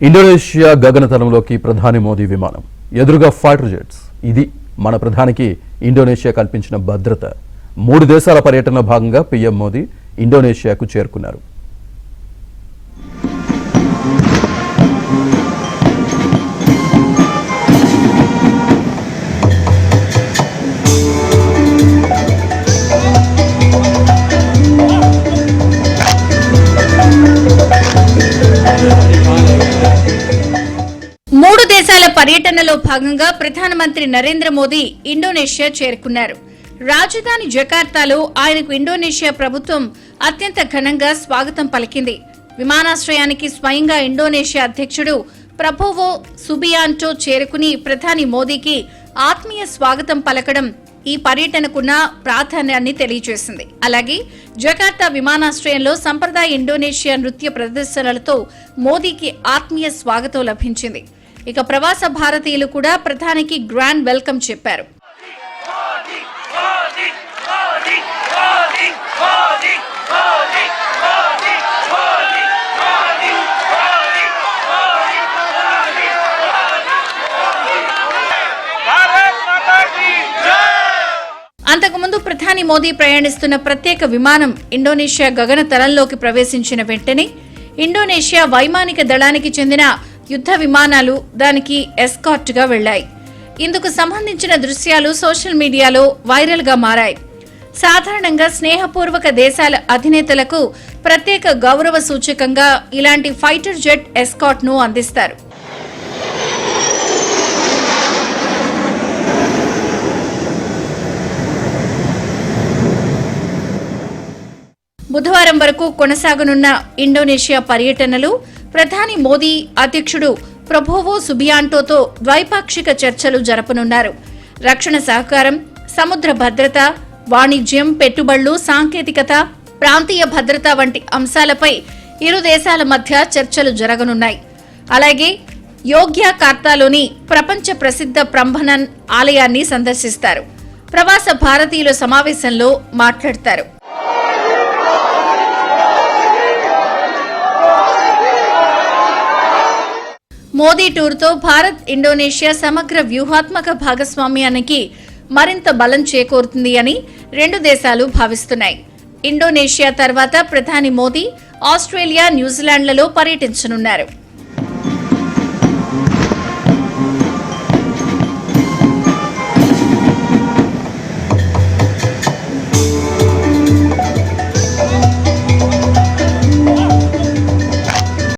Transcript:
Indonesia గగనతలంలోకి ప్రధాని మోదీ విమానం, ఎదురుగా ఫైటర్ జెట్స్. ఇది మన ప్రధానికి ఇండోనేషియా కల్పించిన భద్రత. 3 దేశాల పర్యటనలో భాగంగా పీఎం మోదీ ఇండోనేషియాకు చేరుకున్నారు. దేశాల పర్యటనలో భాగంగా ప్రధానమంత్రి నరేంద్ర మోదీ ఇండోనేషియా చేరుకున్నారు. రాజధాని జకార్తాలో ఆయనకు ఇండోనేషియా ప్రభుత్వం అత్యంత ఘనంగా స్వాగతం పలికింది. విమానాశ్రయానికి స్వయంగా ఇండోనేషియా అధ్యక్షుడు ప్రబోవో సుబియాంటో చేరుకుని ప్రధాని మోదీకి ఆత్మీయ స్వాగతం పలకడం ఈ పర్యటనకున్న ప్రాధాన్యాన్ని తెలియజేసింది. అలాగే జకార్తా విమానాశ్రయంలో సంప్రదాయ ఇండోనేషియా నృత్య ప్రదర్శనలతో మోదీకి ఆత్మీయ స్వాగతం లభించింది. ఇక ప్రవాస భారతీయులు కూడా ప్రధానికి గ్రాండ్ వెల్కమ్ చెప్పారు. అంతకుముందు ప్రధాని మోదీ ప్రయాణిస్తున్న ప్రత్యేక విమానం ఇండోనేషియా గగనతలంలోకి ప్రవేశించిన వెంటనే ఇండోనేషియా వైమానిక దళానికి చెందిన యుద్ధ విమానాలు దానికి ఎస్కార్ట్ గా వెళ్లాయి. ఇందుకు సంబంధించిన దృశ్యాలు సోషల్ మీడియాలో వైరల్ గా మారాయి. సాధారణంగా స్నేహపూర్వక దేశాల అధినేతలకు ప్రత్యేక గౌరవ సూచకంగా ఇలాంటి ఫైటర్ జెట్ ఎస్కార్ట్ ను అందిస్తారు. బుధవారం వరకు కొనసాగనున్న ఇండోనేషియా పర్యటనలు ప్రధాని మోదీ అధ్యక్షుడు ప్రబోవో సుబియాంటోతో ద్వైపాక్షిక చర్చలు జరపనున్నారు. రక్షణ సహకారం, సముద్ర భద్రత, వాణిజ్యం, పెట్టుబడులు, సాంకేతికత, ప్రాంతీయ భద్రత వంటి అంశాలపై ఇరు దేశాల మధ్య చర్చలు జరగనున్నాయి. అలాగే యోగ్యకార్తాలోని ప్రపంచ ప్రసిద్ధ ప్రంబనన్ ఆలయాన్ని సందర్శిస్తారు. ప్రవాస భారతీయుల సమావేశంలో మాట్లాడతారు. మోదీ టూర్తో భారత్ ఇండోనేషియా సమగ్ర వ్యూహాత్మక భాగస్వామ్యానికి మరింత బలం చేకూరుతుంది అని 2 దేశాలు భావిస్తున్నాయి. ఇండోనేషియా తర్వాత ప్రధాని మోదీ ఆస్ట్రేలియా, న్యూజిలాండ్లలో పర్యటించనున్నారు.